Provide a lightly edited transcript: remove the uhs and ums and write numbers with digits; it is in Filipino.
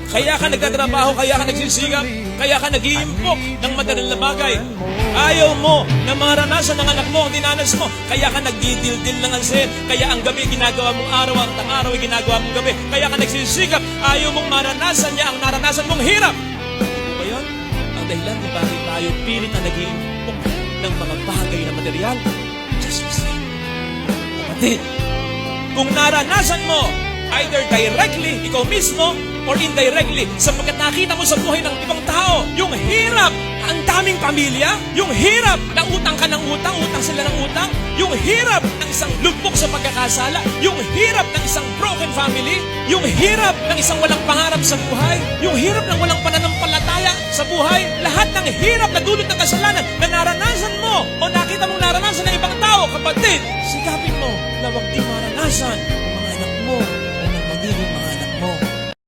Kaya ka nagtatrabaho, kaya ka nagsisigap, kaya ka nag-iimpok ng material na bagay. Ayaw mo na maranasan ng anak mo ang dinanas mo. Kaya ka nagdidildil ng ansin. Kaya ang gabi ginagawa mong araw, ang tang-araw ay ginagawa mong gabi. Kaya ka nagsisikap, ayaw mong maranasan niya ang naranasan mong hirap. Ano ba yun? Ang dahilan kung bakit tayo pilit na nag-iimpok ng mga bagay na material. Just receive. Kapatid, kung naranasan mo, either directly, ikaw mismo, or indirectly, sapagkat nakita mo sa buhay ng ibang tao, yung hirap, ang daming pamilya, yung hirap na utang ka ng utang, utang sila ng utang, yung hirap ng isang lugmok sa pagkakasala, yung hirap ng isang broken family, yung hirap ng isang walang pangarap sa buhay, yung hirap ng walang pananampalataya sa buhay, lahat ng hirap na dulot ng kasalanan na naranasan mo o nakita mong naranasan ng ibang tao, kapatid, sikapin mo na huwag di maranasan ng mga anak mo